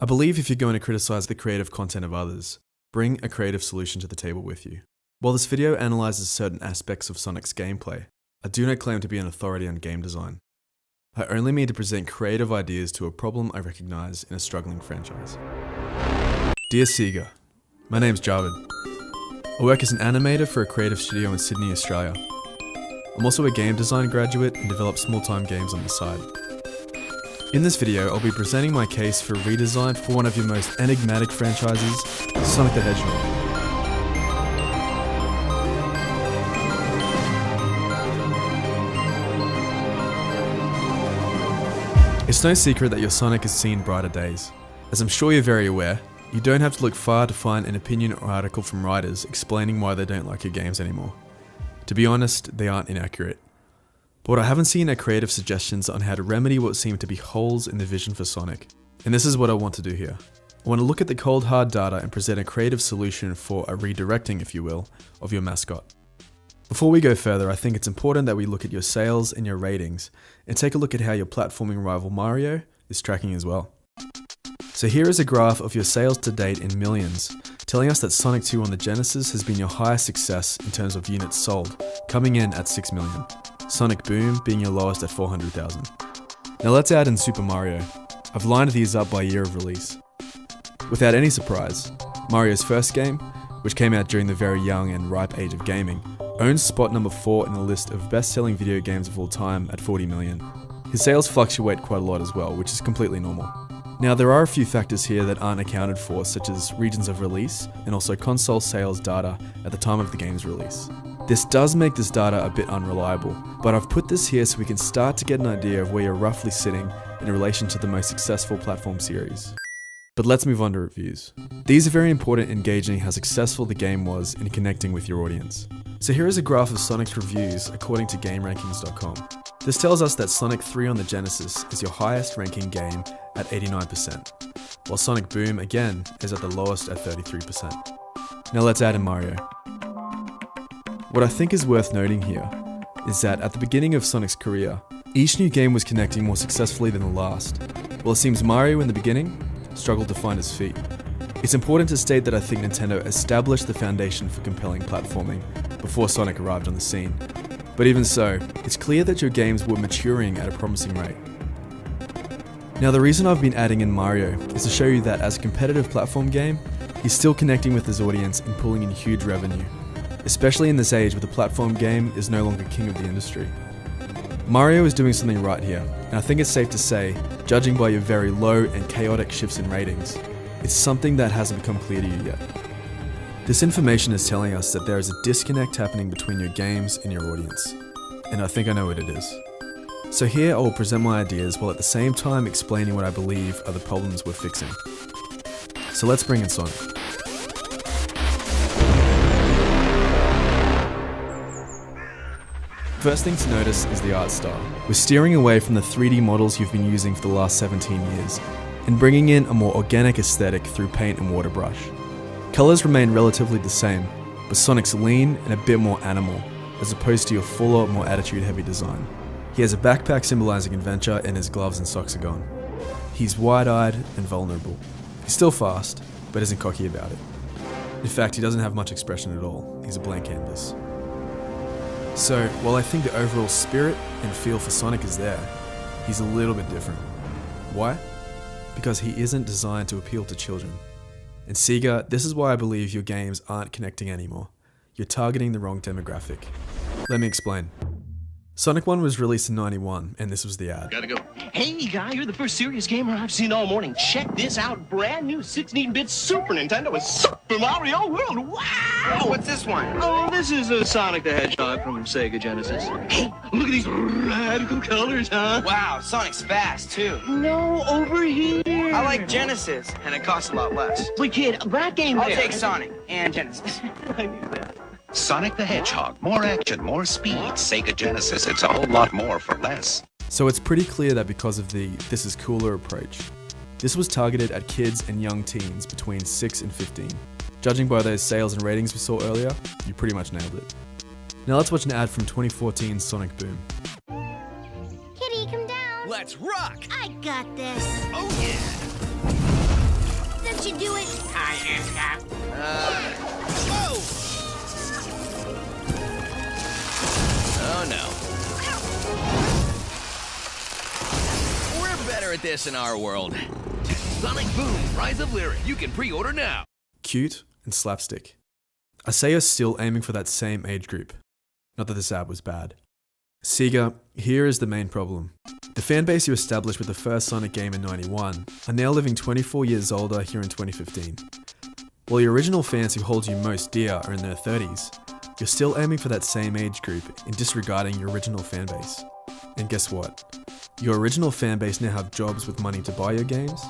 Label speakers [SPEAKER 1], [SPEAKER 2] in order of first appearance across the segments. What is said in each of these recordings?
[SPEAKER 1] I believe if you're going to criticize the creative content of others, bring a creative solution to the table with you. While this video analyzes certain aspects of Sonic's gameplay, I do not claim to be an authority on game design. I only mean to present creative ideas to a problem I recognize in a struggling franchise. Dear SEGA, my name's Javid. I work as an animator for a creative studio in Sydney, Australia. I'm also a game design graduate and develop small-time games on the side. In this video, I'll be presenting my case for a redesign for one of your most enigmatic franchises, Sonic the Hedgehog. It's no secret that your Sonic has seen brighter days. As I'm sure you're very aware, you don't have to look far to find an opinion or article from writers explaining why they don't like your games anymore. To be honest, they aren't inaccurate. But what I haven't seen are creative suggestions on how to remedy what seem to be holes in the vision for Sonic. And this is what I want to do here. I want to look at the cold hard data and present a creative solution for a redirecting, if you will, of your mascot. Before we go further, I think it's important that we look at your sales and your ratings, and take a look at how your platforming rival Mario is tracking as well. So here is a graph of your sales to date in millions, telling us that Sonic 2 on the Genesis has been your highest success in terms of units sold, coming in at 6 million. Sonic Boom being your lowest at 400,000. Now let's add in Super Mario. I've lined these up by year of release. Without any surprise, Mario's first game, which came out during the very young and ripe age of gaming, owns spot number 4 in the list of best-selling video games of all time at 40 million. His sales fluctuate quite a lot as well, which is completely normal. Now there are a few factors here that aren't accounted for, such as regions of release and also console sales data at the time of the game's release. This does make this data a bit unreliable, but I've put this here so we can start to get an idea of where you're roughly sitting in relation to the most successful platform series. But let's move on to reviews. These are very important in gauging how successful the game was in connecting with your audience. So here is a graph of Sonic's reviews according to GameRankings.com. This tells us that Sonic 3 on the Genesis is your highest ranking game at 89%, while Sonic Boom again is at the lowest at 33%. Now let's add in Mario. What I think is worth noting here is that at the beginning of Sonic's career, each new game was connecting more successfully than the last, while it seems Mario in the beginning struggled to find his feet. It's important to state that I think Nintendo established the foundation for compelling platforming before Sonic arrived on the scene. But even so, it's clear that your games were maturing at a promising rate. Now the reason I've been adding in Mario is to show you that as a competitive platform game, he's still connecting with his audience and pulling in huge revenue, especially in this age where the platform game is no longer king of the industry. Mario is doing something right here, and I think it's safe to say, judging by your very low and chaotic shifts in ratings, it's something that hasn't become clear to you yet. This information is telling us that there is a disconnect happening between your games and your audience, and I think I know what it is. So here I will present my ideas while at the same time explaining what I believe are the problems we're fixing. So let's bring in Sonic. First thing to notice is the art style. We're steering away from the 3D models you've been using for the last 17 years, and bringing in a more organic aesthetic through paint and water brush. Colors remain relatively the same, but Sonic's lean and a bit more animal, as opposed to your fuller, more attitude-heavy design. He has a backpack symbolizing adventure and his gloves and socks are gone. He's wide-eyed and vulnerable. He's still fast, but isn't cocky about it. In fact, he doesn't have much expression at all. He's a blank canvas. So, while I think the overall spirit and feel for Sonic is there, he's a little bit different. Why? Because he isn't designed to appeal to children. And SEGA, this is why I believe your games aren't connecting anymore. You're targeting the wrong demographic. Let me explain. Sonic 1 was released in '91, and this was the ad.
[SPEAKER 2] Gotta go.
[SPEAKER 3] Hey, guy, you're the first serious gamer I've seen all morning. Check this out. Brand new 16-bit Super Nintendo with Super Mario World. Wow!
[SPEAKER 2] Oh, what's this one?
[SPEAKER 3] Oh, this is Sonic the Hedgehog from SEGA Genesis. Hey, look at these radical colors, huh?
[SPEAKER 2] Wow, Sonic's fast, too.
[SPEAKER 3] No, over here.
[SPEAKER 2] I like Genesis, and it costs a lot less.
[SPEAKER 3] But kid, that game
[SPEAKER 2] I'll
[SPEAKER 3] there.
[SPEAKER 2] take Sonic and Genesis.
[SPEAKER 3] I knew that.
[SPEAKER 4] Sonic the Hedgehog. More action, more speed. Sega Genesis, it's a whole lot more for less.
[SPEAKER 1] So it's pretty clear that because of the "this is cooler" approach, this was targeted at kids and young teens between 6 and 15. Judging by those sales and ratings we saw earlier, you pretty much nailed it. Now let's watch an ad from 2014's Sonic Boom.
[SPEAKER 5] Kitty, come down.
[SPEAKER 6] Let's rock!
[SPEAKER 5] I got this.
[SPEAKER 6] Oh yeah!
[SPEAKER 5] this in our world. Sonic Boom, Rise of Lyric. You can pre-order now.
[SPEAKER 1] Cute and slapstick. I say you're still aiming for that same age group. Not that this ad was bad. SEGA, here is the main problem. The fanbase you established with the first Sonic game in '91 are now living 24 years older here in 2015. While your original fans who hold you most dear are in their 30s, you're still aiming for that same age group and disregarding your original fanbase. And guess what? Your original fanbase now have jobs with money to buy your games.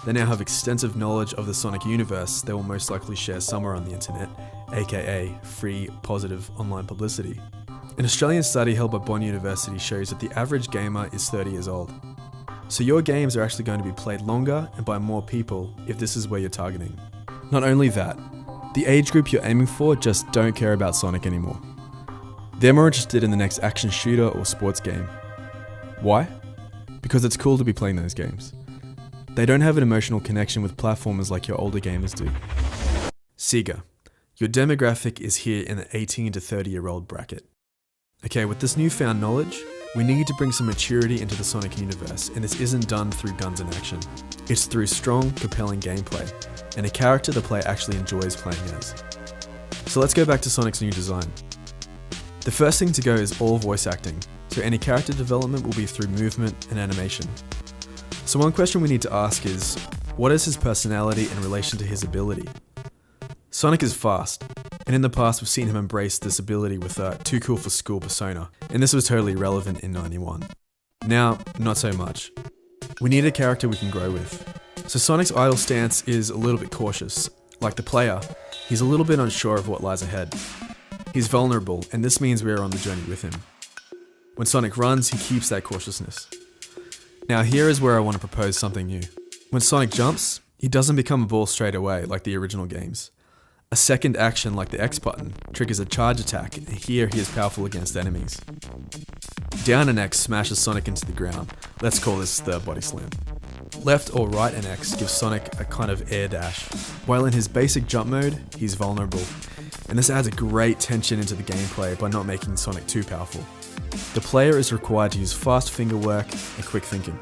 [SPEAKER 1] They now have extensive knowledge of the Sonic universe they will most likely share somewhere on the internet, aka free, positive online publicity. An Australian study held by Bond University shows that the average gamer is 30 years old. So your games are actually going to be played longer and by more people if this is where you're targeting. Not only that, the age group you're aiming for just don't care about Sonic anymore. They're more interested in the next action shooter or sports game. Why? Because it's cool to be playing those games. They don't have an emotional connection with platformers like your older gamers do. SEGA, your demographic is here in the 18 to 30 year old bracket. Okay, with this newfound knowledge, we need to bring some maturity into the Sonic universe, and this isn't done through guns and action. It's through strong, compelling gameplay, and a character the player actually enjoys playing as. So let's go back to Sonic's new design. The first thing to go is all voice acting, so any character development will be through movement and animation. So one question we need to ask is, what is his personality in relation to his ability? Sonic is fast, and in the past we've seen him embrace this ability with a too cool for school persona, and this was totally relevant in '91. Now, not so much. We need a character we can grow with. So Sonic's idle stance is a little bit cautious. Like the player, he's a little bit unsure of what lies ahead. He's vulnerable, and this means we are on the journey with him. When Sonic runs, he keeps that cautiousness. Now here is where I want to propose something new. When Sonic jumps, he doesn't become a ball straight away like the original games. A second action like the X button triggers a charge attack, and here he is powerful against enemies. Down and X smashes Sonic into the ground. Let's call this the body slam. Left or right and X gives Sonic a kind of air dash. While in his basic jump mode, he's vulnerable. And this adds a great tension into the gameplay by not making Sonic too powerful. The player is required to use fast finger work and quick thinking.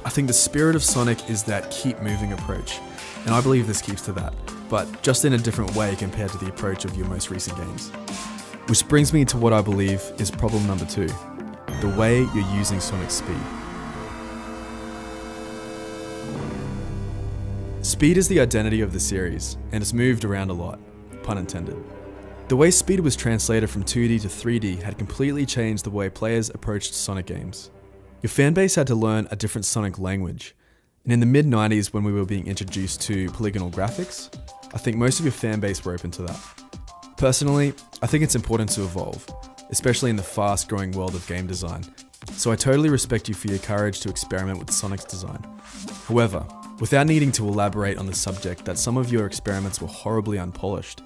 [SPEAKER 1] I think the spirit of Sonic is that keep moving approach, and I believe this keeps to that, but just in a different way compared to the approach of your most recent games. Which brings me to what I believe is problem number 2, the way you're using Sonic's speed. Speed is the identity of the series, and it's moved around a lot, pun intended. The way speed was translated from 2D to 3D had completely changed the way players approached Sonic games. Your fanbase had to learn a different Sonic language, and in the mid-90s when we were being introduced to polygonal graphics, I think most of your fanbase were open to that. Personally, I think it's important to evolve, especially in the fast-growing world of game design, so I totally respect you for your courage to experiment with Sonic's design. However, without needing to elaborate on the subject that some of your experiments were horribly unpolished,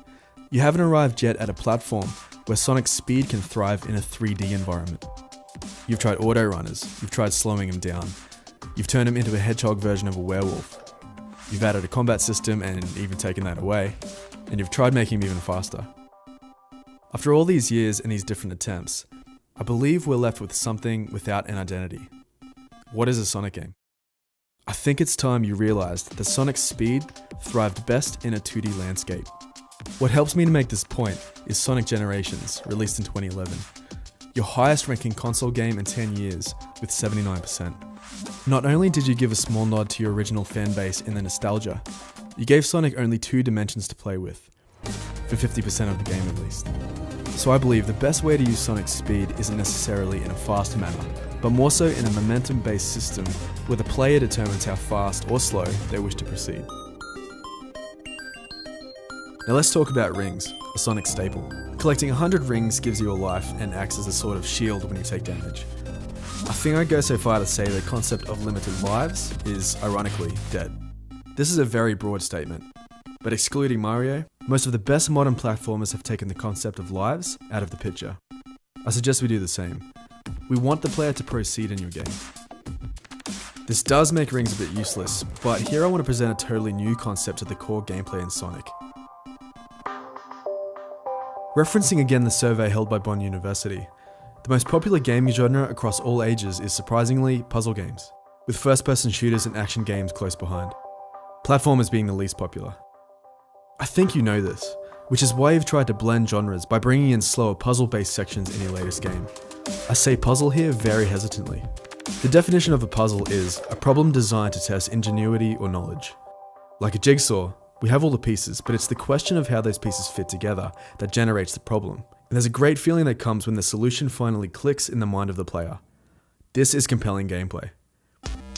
[SPEAKER 1] you haven't arrived yet at a platform where Sonic's speed can thrive in a 3D environment. You've tried auto runners, you've tried slowing him down, you've turned him into a hedgehog version of a werewolf, you've added a combat system and even taken that away, and you've tried making him even faster. After all these years and these different attempts, I believe we're left with something without an identity. What is a Sonic game? I think it's time you realized that Sonic's speed thrived best in a 2D landscape. What helps me to make this point is Sonic Generations, released in 2011. Your highest ranking console game in 10 years, with 79%. Not only did you give a small nod to your original fanbase in the nostalgia, you gave Sonic only 2 dimensions to play with, for 50% of the game at least. So I believe the best way to use Sonic's speed isn't necessarily in a fast manner, but more so in a momentum-based system where the player determines how fast or slow they wish to proceed. Now let's talk about rings, a Sonic staple. Collecting 100 rings gives you a life and acts as a sort of shield when you take damage. I think I'd go so far to say the concept of limited lives is, ironically, dead. This is a very broad statement, but excluding Mario, most of the best modern platformers have taken the concept of lives out of the picture. I suggest we do the same. We want the player to proceed in your game. This does make rings a bit useless, but here I want to present a totally new concept to the core gameplay in Sonic. Referencing again the survey held by Bond University, the most popular gaming genre across all ages is surprisingly puzzle games. with first-person shooters and action games close behind. Platformers being the least popular. I think you know this, which is why you've tried to blend genres by bringing in slower puzzle-based sections in your latest game. I say puzzle here very hesitantly. The definition of a puzzle is a problem designed to test ingenuity or knowledge. Like a jigsaw, we have all the pieces, but it's the question of how those pieces fit together that generates the problem. And there's a great feeling that comes when the solution finally clicks in the mind of the player. This is compelling gameplay.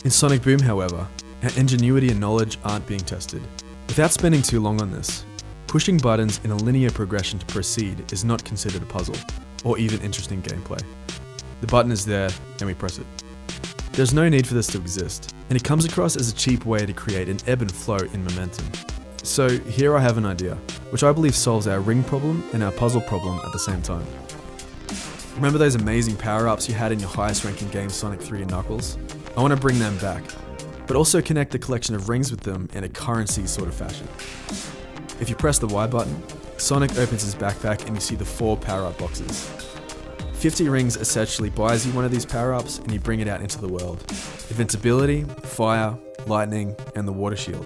[SPEAKER 1] In Sonic Boom, however, our ingenuity and knowledge aren't being tested. Without spending too long on this, pushing buttons in a linear progression to proceed is not considered a puzzle, or even interesting gameplay. The button is there, and we press it. There's no need for this to exist, and it comes across as a cheap way to create an ebb and flow in momentum. So here I have an idea, which I believe solves our ring problem and our puzzle problem at the same time. Remember those amazing power-ups you had in your highest ranking games, Sonic 3 and Knuckles? I want to bring them back, but also connect the collection of rings with them in a currency sort of fashion. If you press the Y button, Sonic opens his backpack and you see the 4 power-up boxes. 50 rings essentially buys you one of these power-ups and you bring it out into the world. Invincibility, fire, lightning, and the water shield.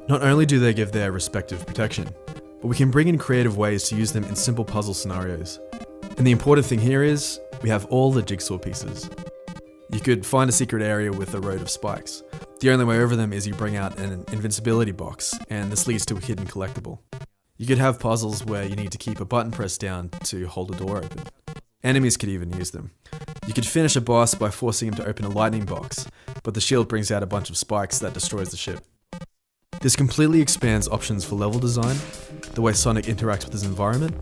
[SPEAKER 1] Not only do they give their respective protection, but we can bring in creative ways to use them in simple puzzle scenarios. And the important thing here is, we have all the jigsaw pieces. You could find a secret area with a road of spikes. The only way over them is you bring out an invincibility box, and this leads to a hidden collectible. You could have puzzles where you need to keep a button pressed down to hold a door open. Enemies could even use them. You could finish a boss by forcing him to open a lightning box, but the shield brings out a bunch of spikes that destroys the ship. This completely expands options for level design, the way Sonic interacts with his environment,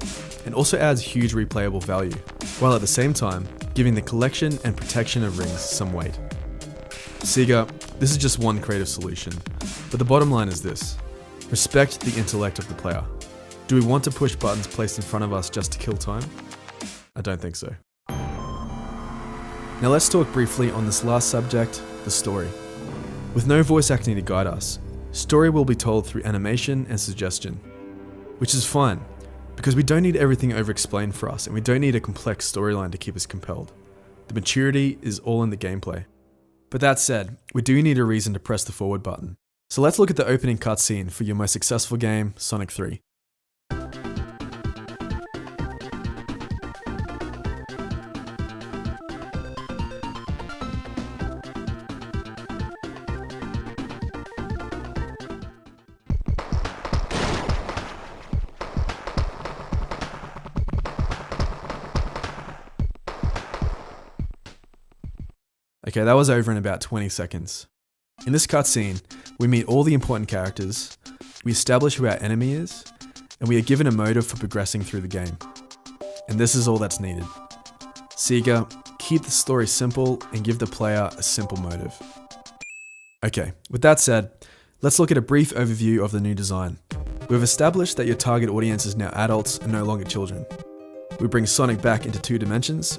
[SPEAKER 1] and also adds huge replayable value, while at the same time, giving the collection and protection of rings some weight. SEGA, this is just one creative solution, but the bottom line is this: respect the intellect of the player. Do we want to push buttons placed in front of us just to kill time? I don't think so. Now let's talk briefly on this last subject, the story. With no voice acting to guide us, story will be told through animation and suggestion, which is fine, because we don't need everything over-explained for us, and we don't need a complex storyline to keep us compelled. The maturity is all in the gameplay. But that said, we do need a reason to press the forward button. So let's look at the opening cutscene for your most successful game, Sonic 3. Okay, that was over in about 20 seconds. In this cutscene, we meet all the important characters, we establish who our enemy is, and we are given a motive for progressing through the game. And this is all that's needed. SEGA, keep the story simple and give the player a simple motive. Okay, with that said, let's look at a brief overview of the new design. We've established that your target audience is now adults and no longer children. We bring Sonic back into 2 dimensions,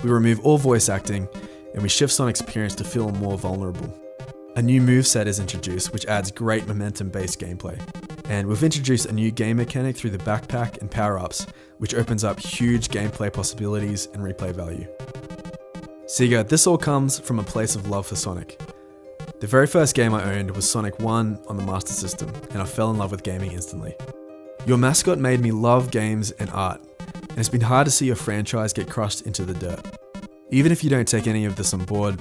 [SPEAKER 1] we remove all voice acting, and we shift Sonic's appearance to feel more vulnerable. A new moveset is introduced, which adds great momentum-based gameplay. And we've introduced a new game mechanic through the backpack and power-ups, which opens up huge gameplay possibilities and replay value. SEGA, this all comes from a place of love for Sonic. The very first game I owned was Sonic 1 on the Master System, and I fell in love with gaming instantly. Your mascot made me love games and art, and it's been hard to see your franchise get crushed into the dirt. Even if you don't take any of this on board,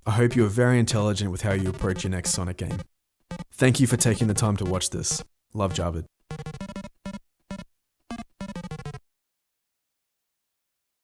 [SPEAKER 1] I hope you are very intelligent with how you approach your next Sonic game. Thank you for taking the time to watch this. Love, Jarvid.